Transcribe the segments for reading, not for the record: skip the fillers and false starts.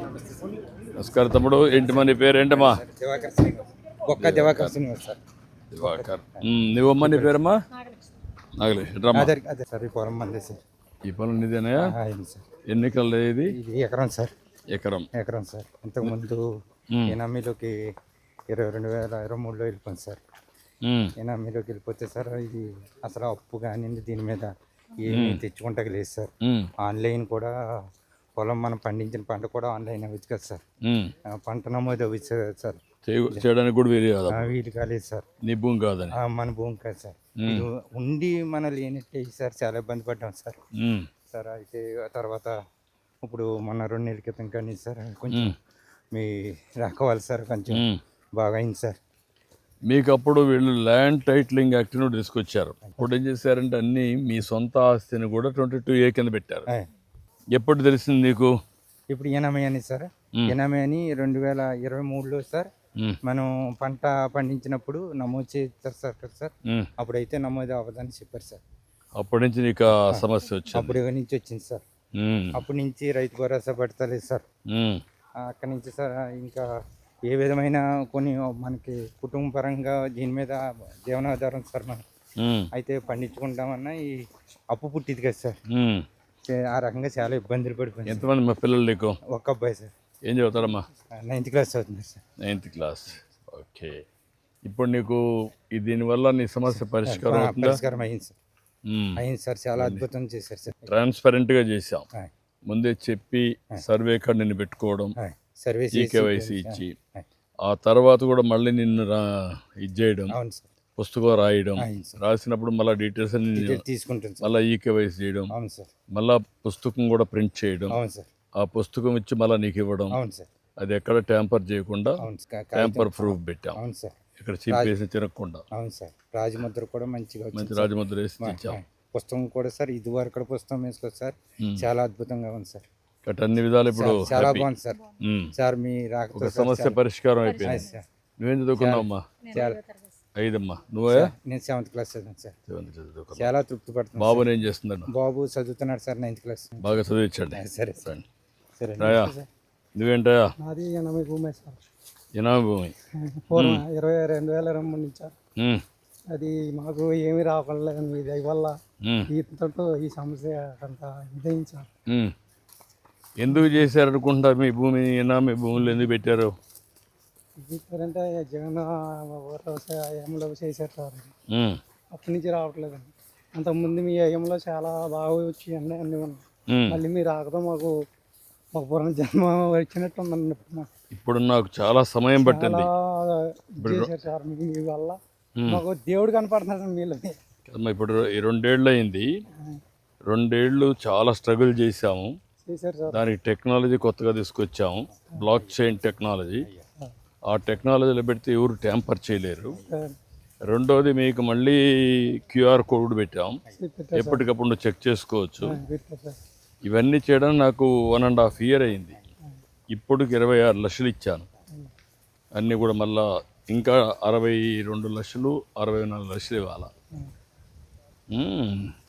నమస్కారం తమ్ముడు. ఏంటి మన పేరు ఏంటమ్మా? దివాకర్ శ్రీనివాస్ సార్. దివాకర్. నువ్వమ్మా నీ పేరమ్మా? నాగలేష్. సార్ ఈ పొలం మంది సార్. ఈ పొలం నీదేనా? సార్. ఎన్ని ఎకరాలు ఇది? ఇది ఎకరం సార్. ఎకరం సార్. ఇంతకుముందు ఎనామీలోకి 2023లో వెళ్ళిపోయింది సార్. ఎనామీలోకి వెళ్ళిపోతే సార్ ఇది అసలు అప్పు కానీ దీని మీద ఏమి తెచ్చుకుంటాక లేదు సార్. ఆన్లైన్ కూడా పొలం మనం పండించిన పంట కూడా ఆన్లైన్ అవ్వచ్చు కదా సార్. పంట నమోదు అవ్వచ్చు కదా సార్. చేయడానికి కూడా వీలు కాలేదు సార్. నీ భూమి కాదని? మన భూమి కాదు సార్. ఉండి మన లేనట్టే సార్ చాలా ఇబ్బంది పడ్డాం సార్. సార్ అయితే తర్వాత ఇప్పుడు మొన్న 2 నెలల క్రితం కానీ సార్ కొంచెం మీ రాకవాలి సార్ కొంచెం బాగా అయింది సార్. మీకు అప్పుడు వీళ్ళు ల్యాండ్ టైటిలింగ్ యాక్ట్ ను తీసుకొచ్చారు. ఇప్పుడు ఏం చేశారంటే అన్ని మీ సొంత ఆస్తిని కూడా 22A కింద పెట్టారు. ఎప్పుడు తెలిసింది నీకు? ఇప్పుడు ఎనామీ అని సార్. ఎనామీ అని 2023లో సార్ మనం పంట పండించినప్పుడు నమోదు చేస్తారు సార్. అప్పుడైతే నమోదు అవ్వదని చెప్పారు సార్. అప్పటి నుంచి నీకు సమస్య వచ్చింది? అప్పుడు నుంచి వచ్చింది సార్. అప్పటి నుంచి రైతు భరోసా పడతలేదు సార్. అక్కడి నుంచి సార్ ఇంకా ఏ విధమైన కొన్ని మనకి కుటుంబ పరంగా దీని మీద జీవనాధారం సార్ మనం అయితే పండించుకుంటామన్నా ఈ అప్పు పుట్టింది కదా సార్. ఆ రకంగా చాలా ఇబ్బందులు పడిపోయింది. ఎంతమంది మా పిల్లలు నీకు? ఒక్క అబ్బాయి సార్. ఏం చదువుతారమ్మా? 9th క్లాస్ చదువుతున్నారు సార్. 9th class. ఓకే. ఇప్పుడు నీకు దీనివల్ల నీ సమస్య పరిష్కారం అయింది సార్. అయింది సార్. చాలా అద్భుతం చేశారు సార్. ట్రాన్స్పరెంట్గా చేసాం. ముందే చెప్పి సర్వే కార్డు నిన్ను పెట్టుకోవడం, ఈకేవైసీ ఇచ్చి ఆ తర్వాత కూడా మళ్ళీ నిన్ను ఇది చేయడం, పుస్తకం రాయడం, రాసినప్పుడు మళ్ళీ డీటెయిల్స్ తీసుకుంటాం, మళ్ళీ ఈకేవైసీ చేయడం, మళ్ళీ పుస్తకం కూడా ప్రింట్ చేయడం, ఆ పుస్తకం ఇచ్చి మళ్ళీ నీకు ఇవ్వడం. అది ఎక్కడ ట్యాంపర్ చేయకుండా ట్యాంపర్ ప్రూఫ్ పెట్టాం. ఇక్కడ చీపేసి తిరగకుండా. అవును సార్. రాజముద్ర కూడా మంచి రాజముద్ర వేసి ఇచ్చాం. పుస్తకం కూడా సార్ ఇది వరకు పుస్తకం వేసుకోవచ్చు సార్. చాలా అద్భుతంగా ఉంది సార్. అన్ని విధాలు ఇప్పుడు చాలా బాగుంది సార్. సార్ మీ రాక సమస్య పరిష్కారం అయిపోయింది. నువ్వేం చదువుకున్నావమ్మా? 5మ్మా. నువ్వే? నేను 7th క్లాస్ చదివాను సార్. చాలా తృప్తి పడుతుంది. బాబు ఏం చేస్తున్నాడు? బాబు చదువుతున్నాడు సార్ 9th క్లాస్. బాగా చదివించండి. సరే సరే. నువ్వేంటయా? నాది ఎనామీ భూమి సార్. ఎనామీ భూమి 2023 నుంచి సార్. అది మాకు ఏమీ రావట్లేదు మీ దయ వల్ల. ఈతతో ఈ సమస్య అంత ఇదైంది సార్. ఎందుకు చేశారు అనుకుంటారు? మీ భూమి ఎనామీ భూములు ఎందుకు పెట్టారు? అంటే జగన్ ఏమంలో చేశారు సార్. అప్పటి నుంచి రావట్లేదండి. అంతకుముందు మీ ఏయంలో చాలా బాగా వచ్చి అన్నీ ఉన్నాయి. మళ్ళీ మీరు రాకతో మాకు ఒక పూర్ణ జన్మ వచ్చినట్టు ఉందండి. ఇప్పుడు నాకు చాలా సమయం పట్టింది చేశారు సార్. మీ వల్ల మాకు దేవుడు కనపడుతున్నాడు మీలో. ఇప్పుడు 2 ఏళ్ళు అయింది. 2 ఏళ్ళు చాలా స్ట్రగుల్ చేశాము. దానికి టెక్నాలజీ కొత్తగా తీసుకొచ్చాము, బ్లాక్ చైన్ టెక్నాలజీ. ఆ టెక్నాలజీలో పెడితే ఎవరు ట్యాంపర్ చేయలేరు. రెండోది మీకు మళ్ళీ QR కోడ్ పెట్టాం, ఎప్పటికప్పుడు చెక్ చేసుకోవచ్చు. ఇవన్నీ చేయడం నాకు 1.5 year అయింది. ఇప్పటికి 26 లక్షలు ఇచ్చాను. అన్నీ కూడా మళ్ళా ఇంకా 62 లక్షలు 64 లక్షలు ఇవ్వాలి.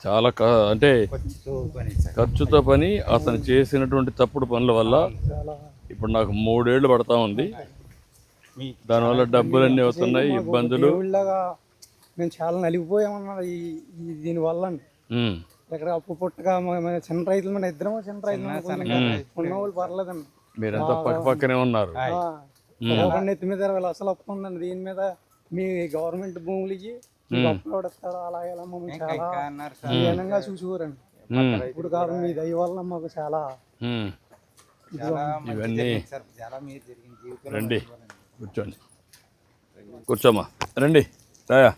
చాలా అంటే ఖర్చుతో పని. అతను చేసినటువంటి తప్పుడు పనుల వల్ల ఇప్పుడు నాకు 3 ఏళ్ళు పడతా ఉంది. దానివల్ల డబ్బులన్నీ అవుతున్నాయి, ఇబ్బందులు. మేము చాలా నలిగిపోయామన్నా దీనివల్ల. ఎక్కడ అప్పు పుట్టగా చిన్న రైతులు, మన ఇద్దరం చిన్న రైతులు ఉన్నవాళ్ళు పర్లేదండి. మీరంతా పక్కనే ఉన్నారు. నెత్తి మీద 20 లక్షలు అప్పు ఉందండి. దీని మీద మీ గవర్నమెంట్ భూములు ఇచ్చి అప్లోడ్ ఇస్తారు. అలాగే మమ్మల్ని చాలా హీనంగా చూసుకోరండి. ఇప్పుడు కాదు మీ దయ వల్ల మాకు చాలా ఇవన్నీ. రండి కూర్చోండి, కూర్చోమ్మా. రండి రాయా,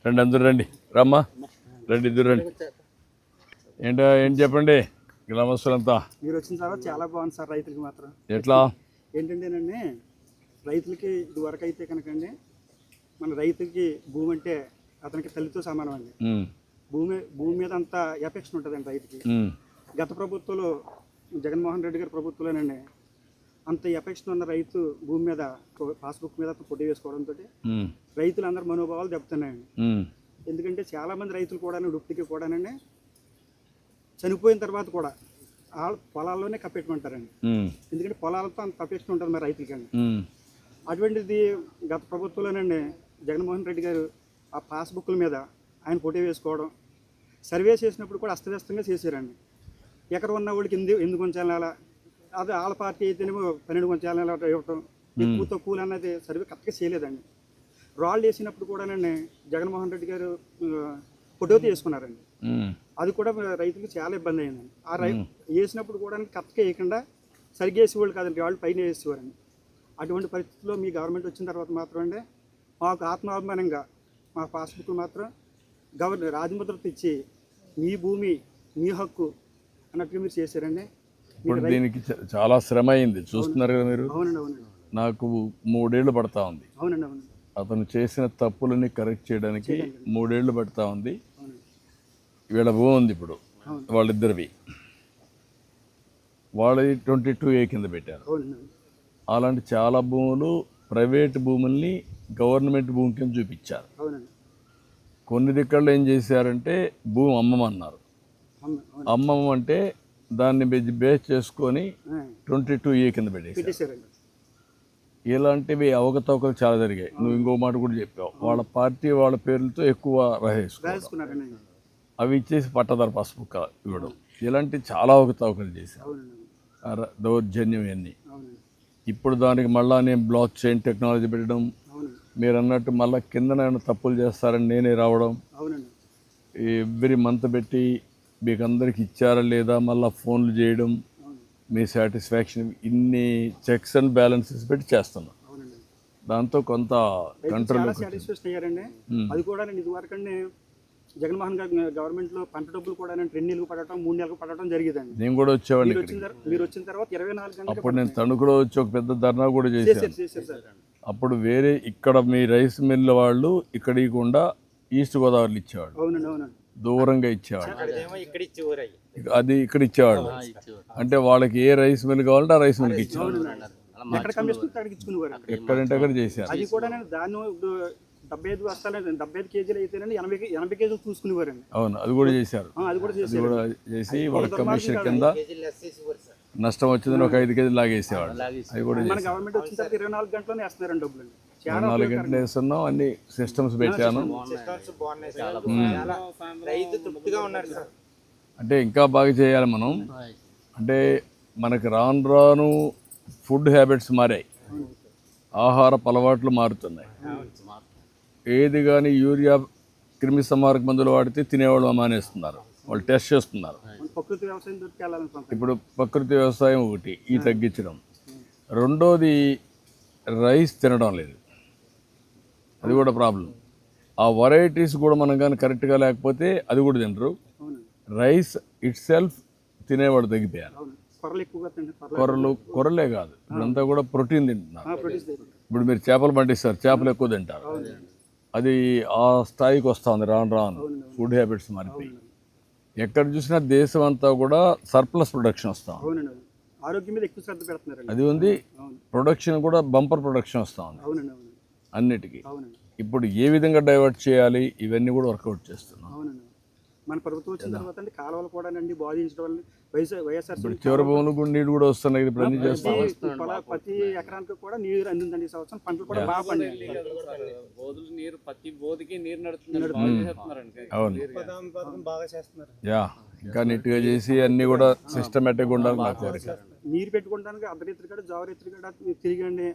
రండి అందరూ రండి. రమ్మా రండి, ఇద్దరు రండి. ఏం చెప్పండి గ్రామస్తులంతా? మీరు వచ్చిన తర్వాత చాలా బాగుంది సార్. రైతులకి మాత్రం ఎట్లా ఏంటంటేనండి, రైతులకి ఇది వరకు అయితే కనుకండి, మన రైతుకి భూమి అంటే అతనికి తల్లితో సమానం అండి. భూమి మీద అంత ఎఫెక్షన్ ఉంటుందండి రైతుకి. గత ప్రభుత్వంలో జగన్మోహన్ రెడ్డి గారి ప్రభుత్వంలోనండి అంత ఎఫెక్షన్ ఉన్న రైతు భూమి మీద పాస్బుక్ మీద పొట్టి వేసుకోవడంతో రైతులందరూ మనోభావాలు దెబ్బతున్నాయండి. ఎందుకంటే చాలామంది రైతులు కూడా ఇప్పటికీ కూడానండి చనిపోయిన తర్వాత కూడా వాళ్ళ పొలాల్లోనే కప్పెట్టుకుంటారండి. ఉమ్, ఎందుకంటే పొలాలతో అంత కప్పెట్టుకుని ఉంటుంది మరి రైతులకండి. ఉమ్, అటువంటిది గత ప్రభుత్వంలోనండి జగన్మోహన్ రెడ్డి గారు ఆ పాస్బుక్ల మీద ఆయన ఫోటో వేసుకోవడం, సర్వే చేసినప్పుడు కూడా అస్తవ్యస్తంగా చేశారండి. ఎక్కడ ఉన్న వాళ్ళకి ఎందుకు ఉంచాలి, అది వాళ్ళ పార్టీ అయితేనేమో 12 ఉంచాలి ఇవ్వటం, ఎక్కువ తక్కువ అన్నది సర్వే కరెక్ట్గా చేయలేదండి. రాళ్ళు వేసినప్పుడు కూడానండి జగన్మోహన్ రెడ్డి గారు ఫోటో తీసుకున్నారండి. ఉమ్, అది కూడా రైతులకు చాలా ఇబ్బంది అయిందండి. ఆ వేసినప్పుడు కూడా కరెక్ట్గా వేయకుండా సరిగ్గా వేసేవాళ్ళు కాదండి, వాళ్ళు పైన వేసేవారండి. అటువంటి పరిస్థితుల్లో మీ గవర్నమెంట్ వచ్చిన తర్వాత మాత్రం అండి మాకు ఆత్మాభిమానంగా మా పాస్బుక్లు మాత్రం గవర్నర్ రాజముద్రతో ఇచ్చి మీ భూమి మీ హక్కు అన్నట్టుగా మీరు చేశారండి. ఇప్పుడు దీనికి చాలా శ్రమ అయింది, చూస్తున్నారు కదా మీరు. అవునండి, అవునండి, నాకు 3 ఏళ్ళు పడతా ఉంది. అవునండి, అవునండి, అతను చేసిన తప్పులని కరెక్ట్ చేయడానికి 3 ఏళ్ళు పడతా ఉంది. అవునండి, వీళ్ళ భూమి ఉంది ఇప్పుడు, అవును. వాళ్ళిద్దరివి. వాళ్ళది 22A కింద పెట్టారు. అవునండి, అలాంటి చాలా భూములు ప్రైవేట్ భూముల్ని గవర్నమెంట్ భూమి కింద చూపించారు. అవునండి, కొన్ని దిక్కల్లో ఏం చేశారంటే భూమి అమ్మమన్నారు. అవును, అమ్మమంటే దాన్ని బేస్ చేసుకొని ఆ, 22A కింద పెట్టేశారు. పెట్టేశారండి. ఇలాంటివి అవకతవకలు చాలా జరిగాయి. నువ్వు ఇంకో మాట కూడా చెప్పావు, వాళ్ళ పార్టీ వాళ్ళ పేర్లతో ఎక్కువ రాసేసుకోవడం, రాసుకున్నారండి. అవి ఇచ్చేసి పట్టదారు పాస్బుక్ ఇవ్వడం, ఇలాంటి చాలా అవకతవకలు చేశారు. అవునండి, దౌర్జన్యం ఇవన్నీ. అవునండి, ఇప్పుడు దానికి మళ్ళా నేను బ్లాక్ చైన్ టెక్నాలజీ పెట్టడం, అవునండి, మీరు అన్నట్టు మళ్ళీ కింద నేను తప్పులు చేస్తారని నేనే రావడం, అవునండి, ఎవ్రీ మంత్ పెట్టి మీకు అందరికి ఇచ్చారా లేదా మళ్ళీ ఫోన్లు చేయడం, మీ సాటిస్ఫాక్షన్, ఇన్ని చెక్స్ అండ్ బ్యాలెన్సెస్ పెట్టి చేస్తున్నాం. అవునండి. దాంతో కొంత కంట్రోల్. చాలా సాటిస్ఫాక్షన్ అయ్యారండి. అది కూడా నేను ఇదివరకు జగన్మోహన్ గారి గవర్నమెంట్లో పంట డబ్బులు కూడా 2 నెలలకు పడటం 3 నెలలకు పడటం జరిగేదండి. నేను కూడా వచ్చేవాడిని మీరు ఇక్కడికి. మీరు వచ్చిన తర్వాత 24 గంటలు అప్పుడు నేను తణుకులో వచ్చి ఒక పెద్ద ధర్నా కూడా చేశాను. చేశారు సార్. అప్పుడు వేరే ఇక్కడ మీ రైస్ మిల్ వాళ్ళు ఇక్కడ ఇవ్వకుండా ఈస్ట్ గోదావరిలో ఇచ్చేవాడు, అవునండి, అవునండి, దూరంగా ఇచ్చేవాడు. ఇక్కడ ఇచ్చి ఊరయ్యి అది ఇక్కడ ఇచ్చేవాడు. అంటే వాళ్ళకి ఏ రైస్ మిల్ కావాలంటే ఆ రైస్ మిల్కి ఇచ్చేవాడు. ఎక్కడ కమిషన్ అక్కడికి ఇచ్చుకునేవారు. ఎక్కడంటే అక్కడ చేశారు. అది కూడా దాన్ని 75 బస్తాలు 75 కేజీలు అయితేనండి 80 కేజీలు చూసుకునేవారండి. అవును, అది కూడా చేశారు. అది కూడా అది చేశారు. కూడా చేసి వాళ్ళ కమిషన్ కింద నష్టం వచ్చిందని ఒక 5 కేజీలు లాగేసేవాడు. అది కూడా మన చేశారు. గవర్నమెంట్ వచ్చిన తర్వాత 24 గంటలోనే వేస్తున్నారండి డబ్బులు. చాలా 4 గంటలు వేస్తున్నాం, అన్ని సిస్టమ్స్ పెట్టాను. రైతు తృప్తిగా ఉన్నారు సార్. అంటే ఇంకా బాగా చేయాలి మనం. అంటే మనకి రాను రాను ఫుడ్ హ్యాబిట్స్ మారాయి, ఆహార అలవాట్లు మారుతున్నాయి. ఏది కానీ యూరియా క్రిమి సంహారక మందులు వాడితే తినేవాళ్ళు మానేస్తున్నారు, వాళ్ళు టెస్ట్ చేస్తున్నారు. ప్రకృతి వ్యవసాయం దొరికి వెళ్ళాలనుకుంటున్నాం. ఇప్పుడు ప్రకృతి వ్యవసాయం ఒకటి, ఈ తగ్గించడం. రెండోది రైస్ తినడం లేదు, అది కూడా ప్రాబ్లం. ఆ వెరైటీస్ కూడా మనం కానీ కరెక్ట్గా లేకపోతే అది కూడా తినరు. రైస్ ఇట్ సెల్ఫ్ తినేవాడు తగ్గిపోయారు. కొర్రలు ఎక్కువగా కొర్రలు, కొర్రలే కాదు, ఇప్పుడంతా కూడా ప్రోటీన్ తింటున్నారు. ఇప్పుడు మీరు చేపలు పండిస్తారు, చేపలు ఎక్కువ తింటారు. అది ఆ స్థాయికి వస్తుంది రాను రాను, ఫుడ్ హ్యాబిట్స్ మారిపోయి. ఎక్కడ చూసినా దేశం అంతా కూడా సర్ప్లస్ ప్రొడక్షన్ వస్తాం. ఆరోగ్యం మీద ఎక్కువ శ్రద్ధ పెడుతున్నారు. అది ఉంది, ప్రొడక్షన్ కూడా బంపర్ ప్రొడక్షన్ వస్తూ ఉంది అన్నిటికీ. ఇప్పుడు ఏ విధంగా డైవర్ట్ చేయాలి ఇవన్నీ కూడా వర్కౌట్ చేస్తున్నాం. మన ప్రభుత్వం వచ్చిన తర్వాత కాలువలు కూడా బాధించడం వల్ల వైఎస్ఆర్ చివరి భూములు కూడా నీళ్ళు కూడా వస్తున్నాయి. ఇప్పుడు అన్ని చేస్తాం. ప్రతి ఎకరానికి కూడా నీరు అందిందండి. ఈ సంవత్సరం పంటలు కూడా బాగా పండాయి. అవును, బాగా చేస్తున్నారు. యా, ఇంకా నీట్గా చేసి అన్ని కూడా సిస్టమేటిక్గా ఉండాలి నా కోరిక. నీరు పెట్టుకోవడానికి అర్ధరేత్రి కాడ జావరేత్రి కాడ తిరిగండి,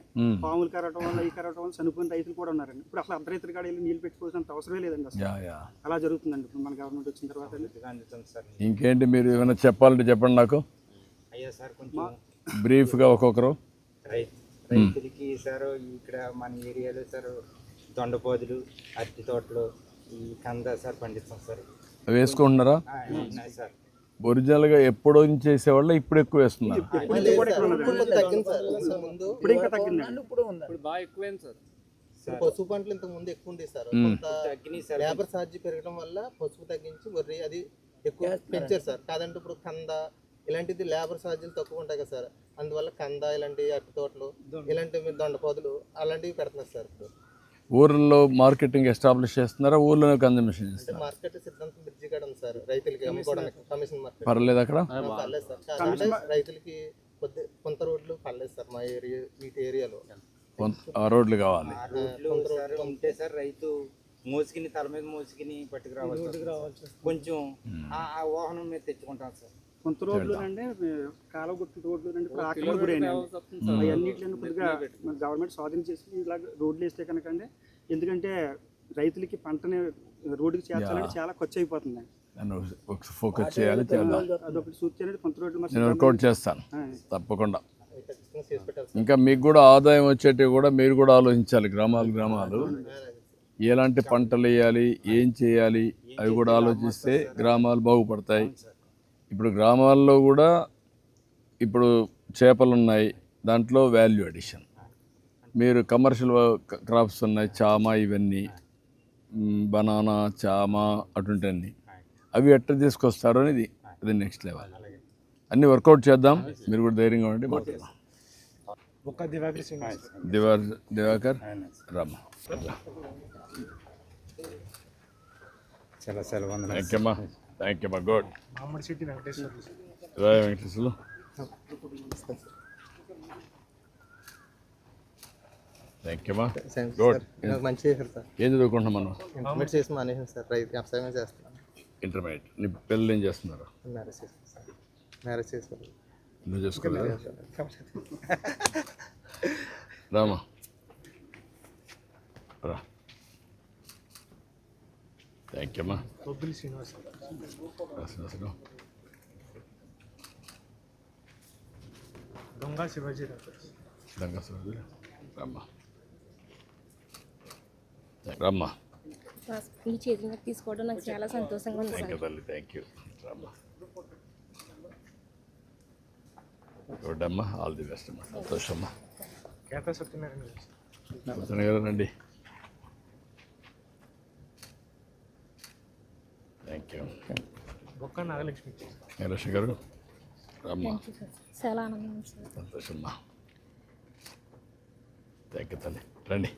పాములు కరవటం వల్ల ఈ కరవటం వల్ల చనిపోయిన రైతులు కూడా ఉన్నారండి. ఇప్పుడు అసలు అర్ధరేత్రి కాడ వెళ్ళి నీళ్ళు పెట్టుకోవాల్సినంత అవసరమే లేదండి. అసలు అలా జరుగుతుందండి ఇప్పుడు మన గవర్నమెంట్ వచ్చిన తర్వాత. ఇంకేంటి మీరు ఏమైనా చెప్పాలంటే చెప్పండి నాకు బ్రీఫ్గా ఒక్కొక్కరు. రైతులకి సార్ ఇక్కడ మన ఏరియాలో సార్ దొండపోదులు, అరటి తోటలు, ఈ కంద సార్ పండిస్తాం సార్. వేసుకుంటున్నారా? సార్ ఒరిజినల్గా ఎప్పుడో చేసేవాళ్ళు ఇప్పుడు ఎక్కువ వేస్తున్నారు. పసుపు పంటలు ఇంతకు ముందు ఎక్కువ ఉండేది సార్. లేబర్ ఛార్జ్ పెరగడం వల్ల పసుపు తగ్గించి వరి అది ఎక్కువ పెంచారు సార్. కాదంటే ఇప్పుడు కంద ఇలాంటిది లేబర్ ఛార్జీలు తక్కువ ఉంటాయి కదా సార్. అందువల్ల కంద ఇలాంటి అరటి తోటలు ఇలాంటి దొండపోదులు అలాంటివి పెడుతున్నారు సార్. ఇప్పుడు ఊర్లలో మార్కెటింగ్ ఎస్టాబ్లిష్ చేస్తున్నారా, ఊర్లోనే కన్జంప్షన్ చేస్తున్నారా? మార్కెట్ సిద్ధాంతం బ్రిడ్జి కాడ ఉంది సార్, రైతులకి అమ్ముకోవడానికి కమిషన్ మార్కెట్ పర్లేదు అక్కడ పర్లేదు సార్. కాదంటే రైతులకి కొంత రోడ్లు పర్లేదు సార్ మా ఏరియా వీటి ఏరియాలో ఆ రోడ్లు కావాలి. ఉంటే సార్ రైతు మోసుకుని తల మీద మోసుకుని పట్టుకురావాలి, కొంచెం ఆ వాహనం మీద తెచ్చుకుంటాం సార్. కొంత రోడ్లు అంటే కాలువ గుట్టు రోడ్లు అంటే ఇప్పుడు ఆక్రమణ గురైనాయి. అవన్నిటిని కొద్దిగా మన గవర్నమెంట్ స్వాధీనం చేసి ఇలా రోడ్లు వేస్తే కనుక అండి, ఎందుకంటే రైతులకి పంటని రోడ్డుకి చేర్చాలంటే చాలా ఖర్చు అయిపోతుంది. ఫోకస్ చేయాలి, చేద్దాం. అదొకటి సూచి అనేది కొంత రోడ్లు నేను వర్కౌట్ చేస్తాను తప్పకుండా. చేసి పెట్టాలి సార్. ఇంకా మీకు కూడా ఆదాయం వచ్చేటివి కూడా మీరు కూడా ఆలోచించాలి. గ్రామాలు ఎలాంటి పంటలు వేయాలి, ఏం చేయాలి, అవి కూడా ఆలోచిస్తే గ్రామాలు బాగుపడతాయి. ఇప్పుడు గ్రామాల్లో కూడా ఇప్పుడు చేపలు ఉన్నాయి, దాంట్లో వాల్యూ అడిషన్. మీరు కమర్షియల్ క్రాప్స్ ఉన్నాయి, చామ, ఇవన్నీ బనానా, చామ అటుంటన్నీ, అవి ఎట్లా తీసుకొస్తారు అనేది అది నెక్స్ట్ లెవెల్. అన్నీ వర్కౌట్ చేద్దాం. మీరు కూడా ధైర్యంగా ఉండి మాట్లాడదాం. దివాకర్ రామ. చాలా సెలవు. థ్యాంక్ యూ అమ్మా. గుడ్. రాయ వెంకటేశ్వర్లు. థ్యాంక్ యూ అమ్మా. గుడ్. నాకు మంచి చేశారు సార్. ఏం చదువుకుంటున్నాం మనం? ఇంటర్మీడియట్ చేసి మానేసాను సార్, రైతు వ్యవసాయం చేస్తున్నాను. ఇంటర్మీడియట్. నీ పిల్లలు ఏం చేస్తున్నారు? మ్యారేజ్ చేస్తాను సార్. మ్యారేజ్ చేసుకోవాలి. నువ్వు చేసుకోలేదు రామా. రా. థ్యాంక్ యూ అమ్మా. శ్రీనివాసరావు. దొంగ శివాజీ రమ్మా. రమ్మా. మీ చేతుల మీద తీసుకోవడం నాకు చాలా సంతోషంగా ఉంది థ్యాంక్ యూ సార్. తల్లి. Thank you. రమ్మా. గుడ్ అమ్మా. ఆల్ ది బెస్ట్ అమ్మా. సంతోషమ్మా. సత్యనారాయణ గారు రండి. Thank you. నాగలక్ష్మి గారు రమ్మా. చాలా ఆనందం సార్. సంతోషమ్మా. థ్యాంక్ యూ తల్లి. రండి.